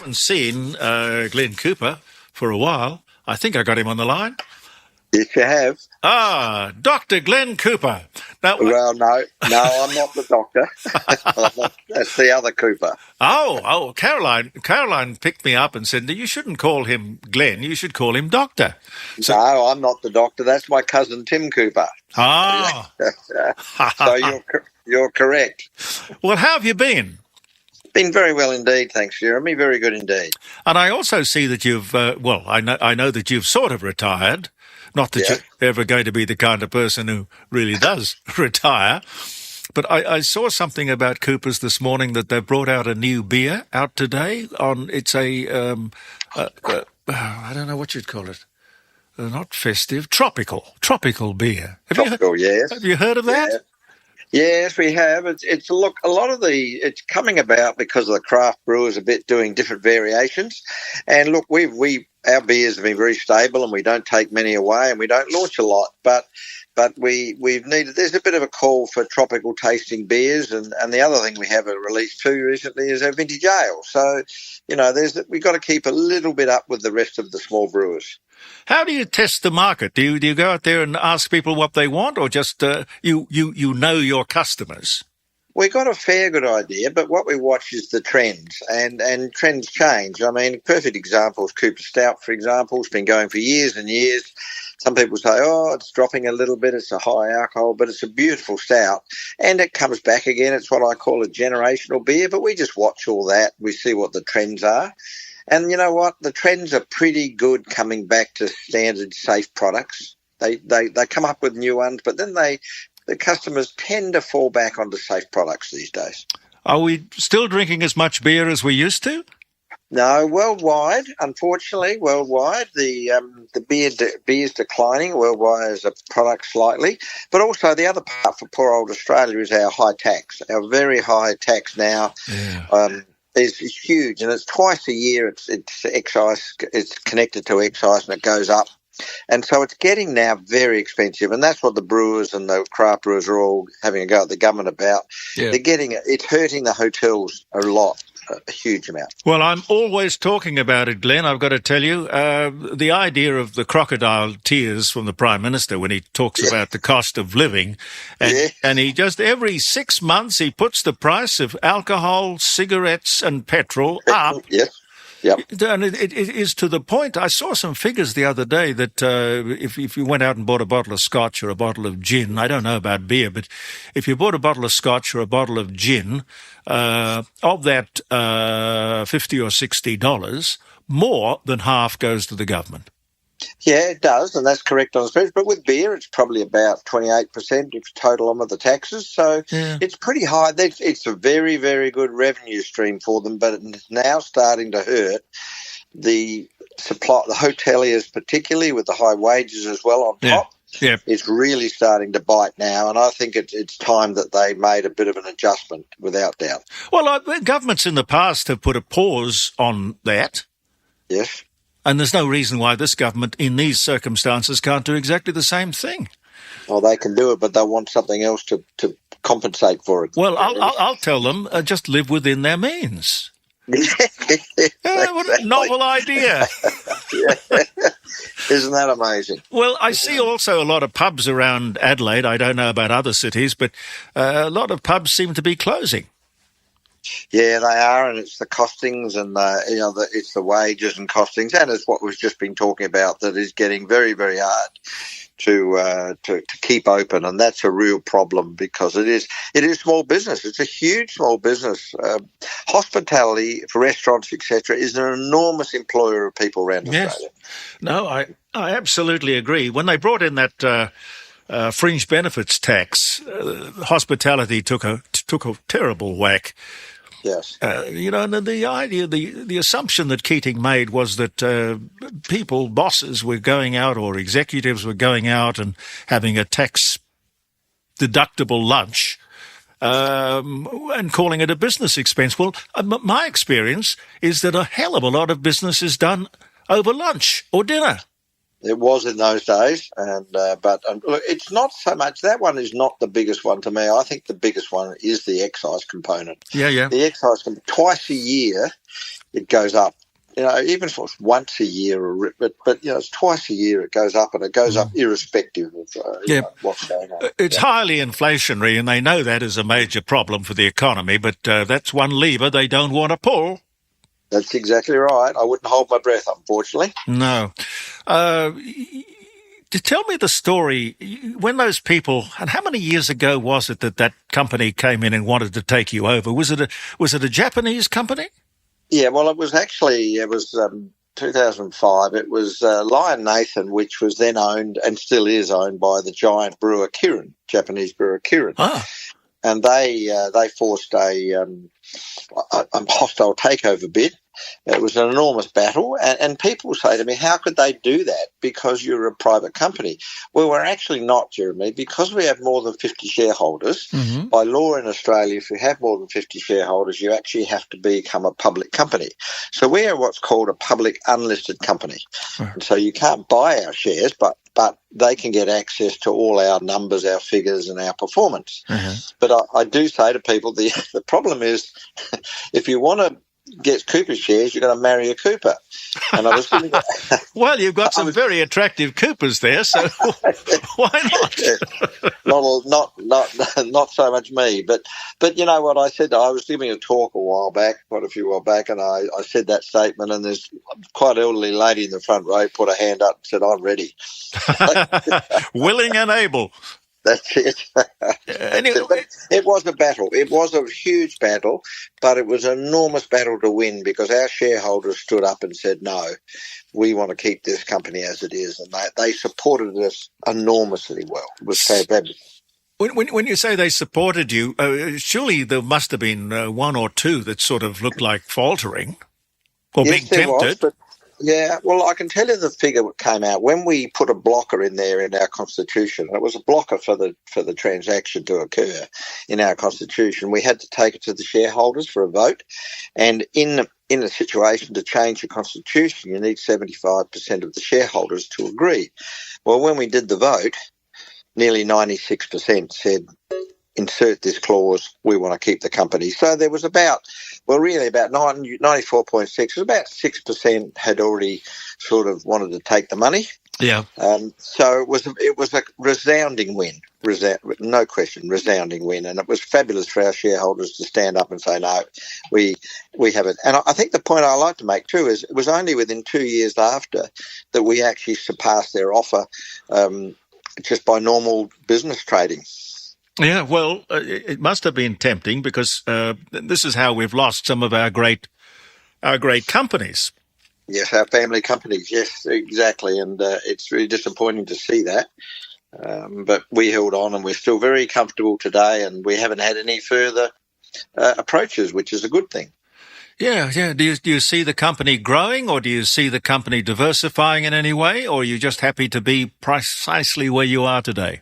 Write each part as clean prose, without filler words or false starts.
haven't seen Glen Cooper for a while. I think I got him on the line. Yes, you have. Ah, Dr. Glen Cooper. Now, Well, no, I'm not the doctor. That's the other Cooper. Oh, Caroline picked me up and said, you shouldn't call him Glen, you should call him Doctor. So, no, I'm not the doctor. That's my cousin Tim Cooper. Ah. So you're correct. Well, how have you been? Been very well indeed, thanks, Jeremy. Very good indeed. And I also see that you've, I know that you've sort of retired. Not that you're ever going to be the kind of person who really does retire. But I saw something about Cooper's this morning that they've brought out a new beer out today. It's I don't know what you'd call it. Not festive, tropical beer. Yes. Have you heard of that? Yeah. Yes, we have. It's look, a lot of it's coming about because of the craft brewers a bit doing different variations. And look, our beers have been very stable, and we don't take many away, and we don't launch a lot. But we've needed. There's a bit of a call for tropical tasting beers, and the other thing we have released too recently is our vintage ale. So, we've got to keep a little bit up with the rest of the small brewers. How do you test the market? Do you go out there and ask people what they want, or just you know your customers? We got a fair good idea, but what we watch is the trends, and trends change. I mean, perfect example is Cooper Stout, for example. It's been going for years and years. Some people say, it's dropping a little bit, it's a high alcohol, but it's a beautiful stout. And it comes back again. It's what I call a generational beer, but we just watch all that. We see what the trends are. And you know what? The trends are pretty good coming back to standard safe products. They come up with new ones, but then the customers tend to fall back onto safe products these days. Are we still drinking as much beer as we used to? No, worldwide, unfortunately, the beer is declining worldwide as a product slightly. But also the other part for poor old Australia is our high tax. Our very high tax now is huge, and it's twice a year. It's excise. It's connected to excise, and it goes up. And so it's getting now very expensive, and that's what the brewers and the craft brewers are all having a go at the government about. Yeah. It's hurting the hotels a lot. A huge amount. Well, I'm always talking about it, Glenn. I've got to tell you, the idea of the crocodile tears from the Prime Minister when he talks about the cost of living, and he just every 6 months he puts the price of alcohol, cigarettes, and petrol up. Yes. Yep. And it is to the point. I saw some figures the other day that if you went out and bought a bottle of scotch or a bottle of gin, I don't know about beer, but if you bought a bottle of scotch or a bottle of gin, of that $50 or $60, more than half goes to the government. Yeah, it does, and that's correct on the spreads. But with beer, it's probably about 28% if total on with the taxes. So it's pretty high. It's a very, very good revenue stream for them, but it's now starting to hurt the supply, the hoteliers, particularly with the high wages as well on top. Yeah. It's really starting to bite now, and I think it's time that they made a bit of an adjustment, without doubt. Well, governments in the past have put a pause on that. Yes. And there's no reason why this government, in these circumstances, can't do exactly the same thing. Well, they can do it, but they want something else to compensate for it. Well, I'll tell them, just live within their means. What a novel idea. Isn't that amazing? Well, I see also a lot of pubs around Adelaide. I don't know about other cities, but a lot of pubs seem to be closing. Yeah, they are, and it's the costings, and it's the wages and costings, and it's what we've just been talking about that is getting very, very hard to keep open, and that's a real problem because it is small business. It's a huge small business. Hospitality for restaurants, etc., is an enormous employer of people around Australia. No, I absolutely agree. When they brought in that fringe benefits tax, hospitality took a terrible whack. Yes. And the idea, the assumption that Keating made was that bosses were going out or executives were going out and having a tax deductible lunch and calling it a business expense. Well, my experience is that a hell of a lot of business is done over lunch or dinner. It was in those days, but look, it's not so much. That one is not the biggest one to me. I think the biggest one is the excise component. Yeah. The excise twice a year it goes up. Even if it's once a year, but it's twice a year it goes up, and it goes up irrespective of what's going on. It's highly inflationary, and they know that is a major problem for the economy, but that's one lever they don't want to pull. That's exactly right. I wouldn't hold my breath, unfortunately. No. Tell me the story, when those people, and how many years ago was it that company came in and wanted to take you over? Was it a Japanese company? Yeah, well, it was 2005. It was Lion Nathan, which was then owned and still is owned by the giant brewer Kirin, Japanese brewer Kirin. Ah. And they forced a hostile takeover bid. It was an enormous battle, and people say to me, how could they do that? Because you're a private company. Well, we're actually not, Jeremy, because we have more than 50 shareholders. Mm-hmm. By law in Australia, if you have more than 50 shareholders, you actually have to become a public company. So we are what's called a public unlisted company. Mm-hmm. And so you can't buy our shares, but they can get access to all our numbers, our figures, and our performance. Mm-hmm. But I do say to people, the problem is if you want to get Cooper shares, you're going to marry a Cooper. And I was thinking, well, you've got some very attractive Coopers there, so why not? Not so much me, but you know what I said? I was giving a talk quite a few while back, and I said that statement, and there's quite an elderly lady in the front row put her hand up and said, "I'm ready." Willing and able. That's it. Anyway, it was a battle. It was a huge battle, but it was an enormous battle to win because our shareholders stood up and said, no, we want to keep this company as it is. And they supported us enormously well. It was fabulous. When you say they supported you, surely there must have been one or two that sort of looked like faltering or being tempted. Yeah, well, I can tell you the figure that came out when we put a blocker in there in our constitution. It was a blocker for the transaction to occur in our constitution. We had to take it to the shareholders for a vote, and in a situation to change the constitution, you need 75% of the shareholders to agree. Well, when we did the vote, nearly 96% said, insert this clause, we want to keep the company. So there was about 94.6, it was about 6% had already sort of wanted to take the money. Yeah. So it was a resounding win, no question, resounding win. And it was fabulous for our shareholders to stand up and say, no, we have it. And I think the point I like to make too is it was only within 2 years after that we actually surpassed their offer just by normal business trading. Yeah, well, it must have been tempting because this is how we've lost some of our great companies. Yes, our family companies. Yes, exactly, and it's really disappointing to see that. But we held on, and we're still very comfortable today, and we haven't had any further approaches, which is a good thing. Yeah. Do you see the company growing, or do you see the company diversifying in any way, or are you just happy to be precisely where you are today?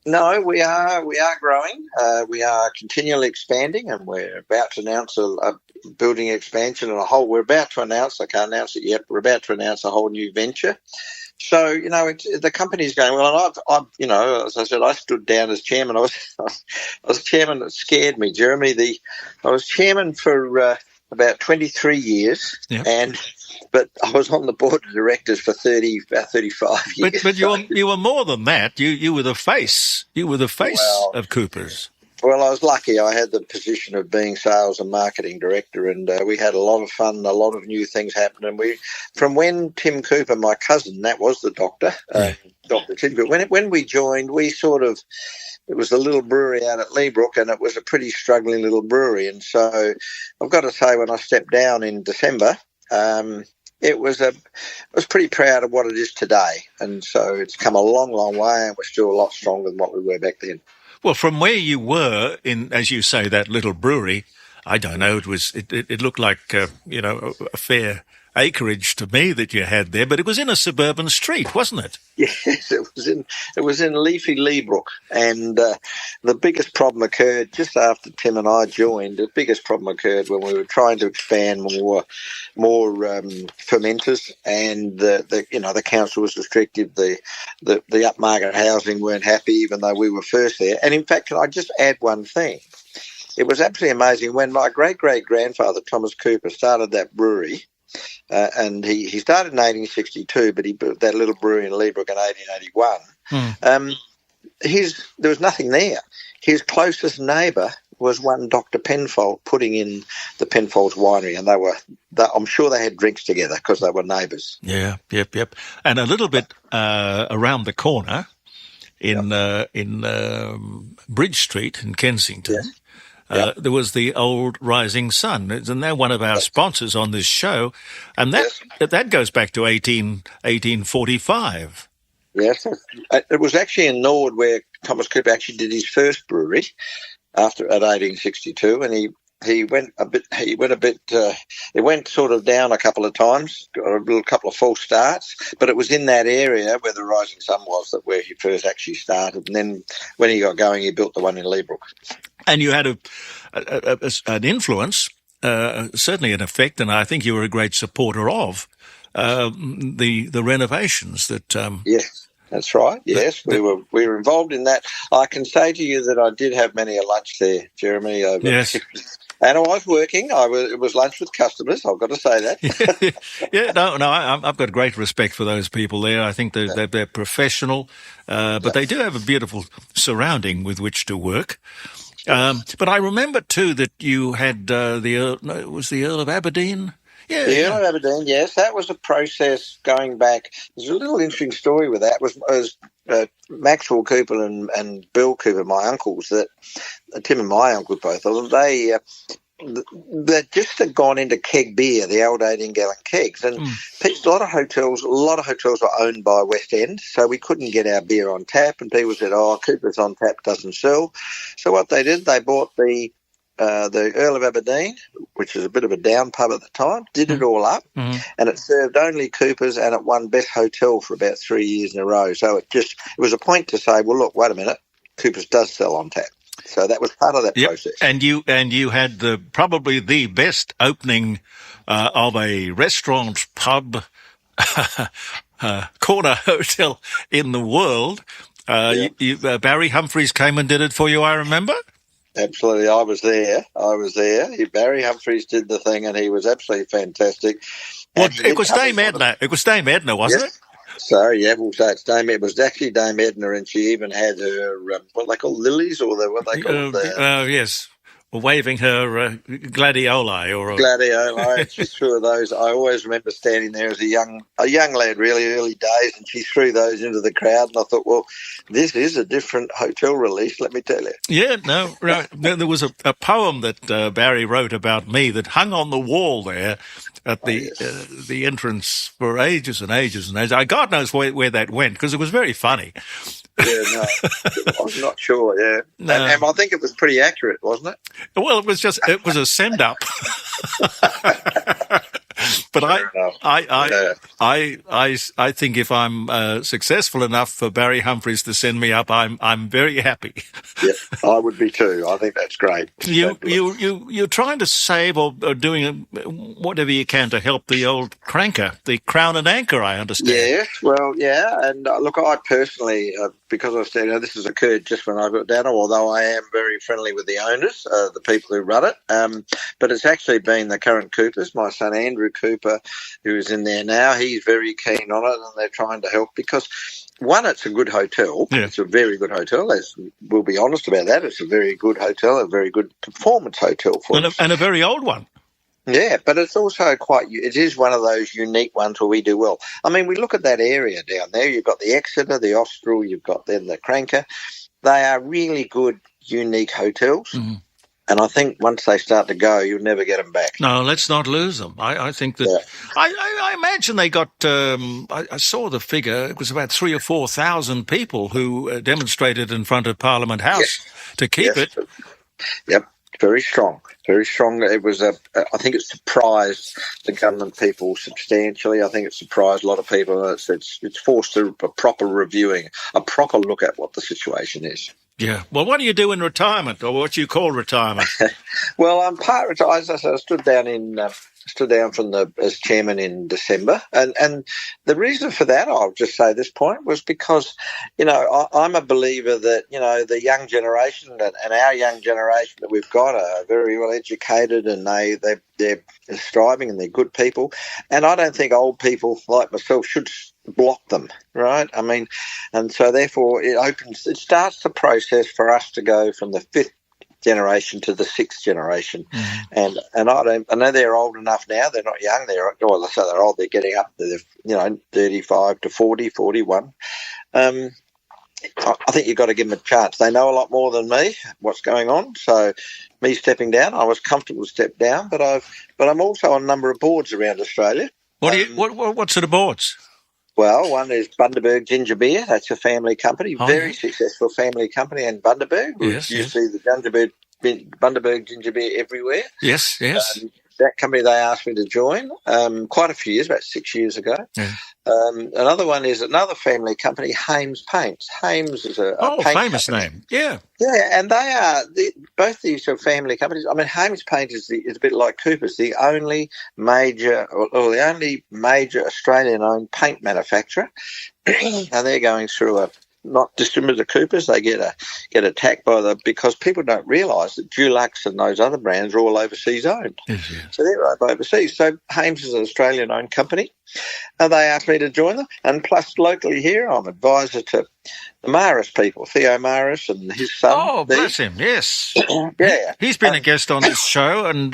No, we are growing. We are continually expanding, and we're about to announce a building expansion and we're about to announce, I can't announce it yet, we're about to announce a whole new venture. So, the company's going well. And I've as I said, I stood down as chairman. I was chairman. That scared me, Jeremy. I was chairman for about 23 years, yeah. But I was on the board of directors for about 35 years. But you were more than that. You were the face. You were the face of Coopers. Well, I was lucky. I had the position of being sales and marketing director, and we had a lot of fun, a lot of new things happened. And from when Tim Cooper, my cousin, that was the doctor, Dr. Tim Cooper, when we joined, it was a little brewery out at Leabrook, and it was a pretty struggling little brewery. And so I've got to say, when I stepped down in December, I was pretty proud of what it is today. And so it's come a long, long way, and we're still a lot stronger than what we were back then. Well, from where you were in, as you say, that little brewery, I don't know. It looked like a fair acreage to me that you had there, but it was in a suburban street, wasn't it? Yes, it was in leafy Leabrook, and the biggest problem occurred just after Tim and I joined. The biggest problem occurred when we were trying to expand more fermenters, and the council was restrictive. The upmarket housing weren't happy, even though we were first there. And in fact, can I just add one thing? It was absolutely amazing when my great-great-grandfather, Thomas Cooper, started that brewery, and he started in 1862, but he built that little brewery in Leabrook in 1881. There was nothing there. His closest neighbour was one Dr. Penfold putting in the Penfold's winery, and I'm sure they had drinks together because they were neighbours. Yeah, yep. And a little bit around the corner in Bridge Street in Kensington, Yes. there was the old Rising Sun, and they're one of our sponsors on this show, and that goes back to 1845. Yes, it was actually in Norwood where Thomas Cooper actually did his first brewery at 1862, and he went sort of down a couple of times, got a couple of false starts, but it was in that area where the Rising Sun was where he first actually started, and then when he got going, he built the one in Leabrook. And you had an influence, certainly an effect, and I think you were a great supporter of the renovations that. Yes, that's right. Yes, we were involved in that. I can say to you that I did have many a lunch there, Jeremy. Yes. And I was working. It was lunch with customers. I've got to say that. I've got great respect for those people there. I think they're professional, but they do have a beautiful surrounding with which to work. But I remember too that you had it was the Earl of Aberdeen. Yeah, the Earl of Aberdeen. Yes, that was a process going back. There's a little interesting story with that. It was Maxwell Cooper and Bill Cooper, my uncles, that Tim and my uncle, both of them, they just had gone into keg beer, the old 18-gallon kegs, and a lot of hotels were owned by West End, so we couldn't get our beer on tap, and people said, "Oh, Cooper's on tap doesn't sell." So what they did, they bought the Earl of Aberdeen, which is a bit of a down pub at the time, did it all up, and it served only Cooper's, and it won Best Hotel for about 3 years in a row. So it was a point to say, well, look, wait a minute, Cooper's does sell on tap. So that was part of that process. And you had probably the best opening of a restaurant, pub, corner hotel in the world. Barry Humphries came and did it for you, I remember. Absolutely, I was there. Barry Humphries did the thing, and he was absolutely fantastic. Well, it was Dame Edna. It was Dame Edna, wasn't it? Sorry, yeah, we'll say it's Dame. It was actually Dame Edna, and she even had her what they call lilies, or what they call yes, waving her gladioli or gladioli. She threw those. I always remember standing there as a young lad, really early days, and she threw those into the crowd, and I thought, well, this is a different hotel release, let me tell you. Yeah, no, right. There was a poem that Barry wrote about me that hung on the wall there at the entrance for ages and ages and ages. God knows where that went, because it was very funny. Yeah, no, I'm not sure. Yeah, no. And I think it was pretty accurate, wasn't it? Well, it was a send up. But I think if I'm successful enough for Barry Humphries to send me up, I'm very happy. Yeah, I would be too. I think that's great. You're trying to save or doing whatever you can to help the old cranker, the Crown and Anchor, I understand. Yes, well, yeah, and look, I personally, because I said this has occurred just when I got down, although I am very friendly with the owners, the people who run it, but it's actually been the current Coopers, my son Andrew Cooper, who is in there now. He's very keen on it, and they're trying to help because, one, it's a good hotel. Yeah. It's a very good hotel. We'll be honest about that. It's a very good hotel, a very good performance hotel for us. And a very old one. Yeah, but it's also it is one of those unique ones where we do well. I mean, we look at that area down there. You've got the Exeter, the Austral, you've got then the Cranker. They are really good, unique hotels. Mm-hmm. And I think once they start to go, you'll never get them back. No, let's not lose them. I think that... Yeah. I imagine they got... I saw the figure. It was about 3,000 or 4,000 people who demonstrated in front of Parliament House to keep it. Yep. Very strong, very strong. It was I think it surprised the government people substantially. I think it surprised a lot of people. It's forced a proper reviewing, a proper look at what the situation is. Yeah. Well, what do you do in retirement, or what you call retirement? Well, I'm part retired. I stood down from as chairman in December, and the reason for that, I'll just say this point, was because, I'm a believer that, the young generation and our young generation that we've got are very well educated, and they're striving and they're good people, and I don't think old people like myself should block them, right? I mean, and so therefore it starts the process for us to go from the fifth generation to the sixth generation. And I know they're old enough now. They're not young. They're old. They're getting up to 35 to 40, 41. I think you've got to give them a chance. They know a lot more than me, what's going on. So me stepping down, I was comfortable to step down, but I'm also on a number of boards around Australia. What sort of boards? Well, one is Bundaberg Ginger Beer. That's a family company, successful family company in Bundaberg. Yes, you see the Bundaberg Ginger Beer everywhere. Yes. That company they asked me to join quite a few years, about 6 years ago. Yeah. Another one is another family company, Hames Paints. Hames is a paint famous company. name. Yeah. Yeah, and they are both these are family companies. I mean, Hames Paints is a bit like Cooper's, the only major Australian-owned paint manufacturer, and they're going through not dissimilar to Cooper's. They get attacked because people don't realise that Dulux and those other brands are all overseas owned. Yes, yeah. So they're right overseas. So Hames is an Australian-owned company, and they asked me to join them. And plus, locally here, I'm advisor to the Maris people, Theo Maris and his son. Oh, bless him, yes. Yeah. He's been a guest on this show, and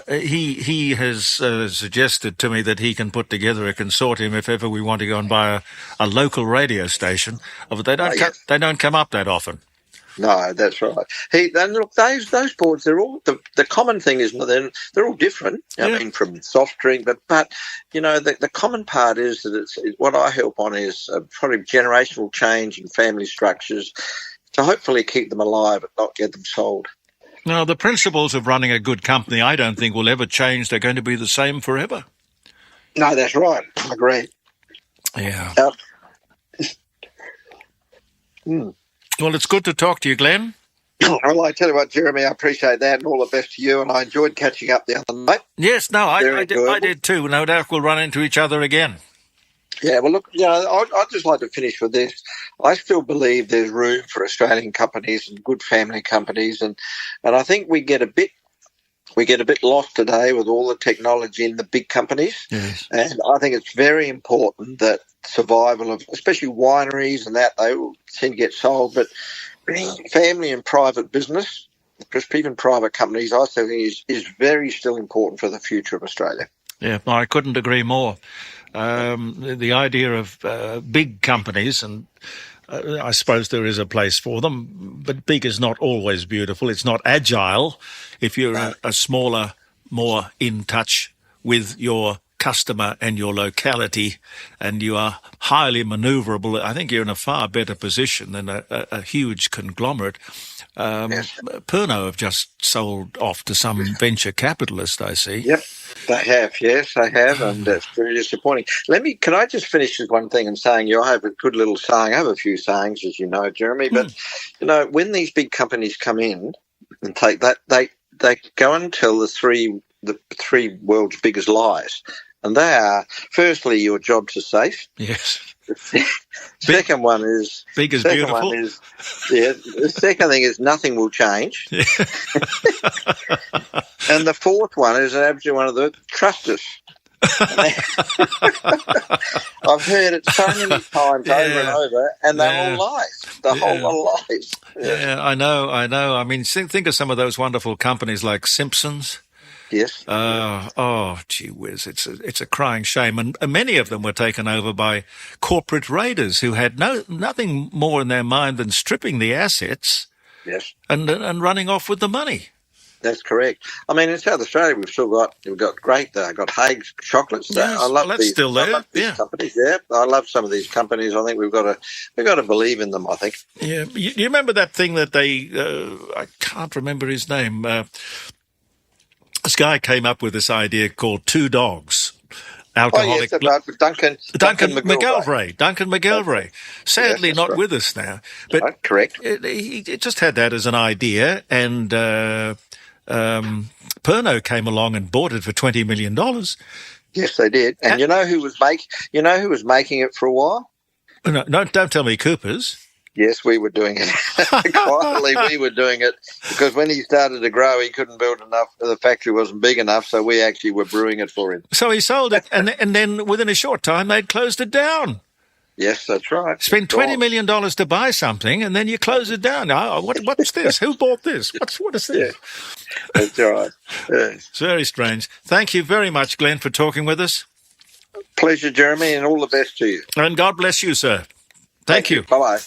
he has suggested to me that he can put together a consortium if ever we want to go and buy a local radio station. But they don't come up that often. No, that's right. And look, those boards, they're all the common thing is they're all different. I mean, from soft drink, but the common part is that what I help on is probably generational change in family structures to hopefully keep them alive and not get them sold. Now, the principles of running a good company, I don't think will ever change. They're going to be the same forever. No, that's right. I agree. Yeah. Well, it's good to talk to you, Glenn. Well, I tell you what, Jeremy, I appreciate that, and all the best to you, and I enjoyed catching up the other night. Yes, no, I did too. No doubt we'll run into each other again. Yeah, well, look, I'd just like to finish with this. I still believe there's room for Australian companies and good family companies, and I think we get a bit lost today with all the technology in the big companies. Yes. And I think it's very important that survival of, especially wineries and that, they will tend to get sold, but family and private business, even private companies, I think is very still important for the future of Australia. Yeah, I couldn't agree more. The idea of big companies, and I suppose there is a place for them, but big is not always beautiful. It's not agile. If you're a smaller, more in touch with your customer and your locality, and you are highly manoeuvrable, I think you're in a far better position than a huge conglomerate. Yes. Pernod have just sold off to some venture capitalist, I see. Yep, they have. Yes, they have, and it's very disappointing. Can I just finish with one thing and saying, I have a good little saying. I have a few sayings, as you know, Jeremy, but, when these big companies come in and take that, they go and tell the three world's biggest lies. And they are, firstly, your jobs are safe. Yes. Second one is... Big is beautiful. The second thing is nothing will change. Yeah. And the fourth one is absolutely one of the trust us. I've heard it so many times over and over, and they're all lies. The whole lot of lies. Yeah, I know. I mean, think of some of those wonderful companies like Simpsons. Yes. Gee whiz! It's a crying shame, and many of them were taken over by corporate raiders who had nothing more in their mind than stripping the assets, yes, and running off with the money. That's correct. I mean, in South Australia, we've got great. Got Hague's chocolates. Yes, I love that's these. still I there. love these companies. Yeah, I love some of these companies. I think we've got to believe in them. I think. Yeah, you remember that thing that they? I can't remember his name. This guy came up with this idea called Two Dogs. Alcoholic. Oh, yes, Duncan McGilvray. Duncan McGilvray. Sadly, not right. with us now. But right, correct. He just had that as an idea, and Pernod came along and bought it for $20 million. Yes, they did. And you know who was making it for a while? No, don't tell me Coopers. Yes, we were doing it. Quietly, we were doing it because when he started to grow, he couldn't build enough. The factory wasn't big enough, so we actually were brewing it for him. So he sold it, and then within a short time, they'd closed it down. Yes, that's right. Spend $20 million to buy something, and then you close it down. Oh, what's this? Who bought this? What is this? Yeah, that's right. Yeah. It's very strange. Thank you very much, Glenn, for talking with us. Pleasure, Jeremy, and all the best to you. And God bless you, sir. Thank you. Bye-bye.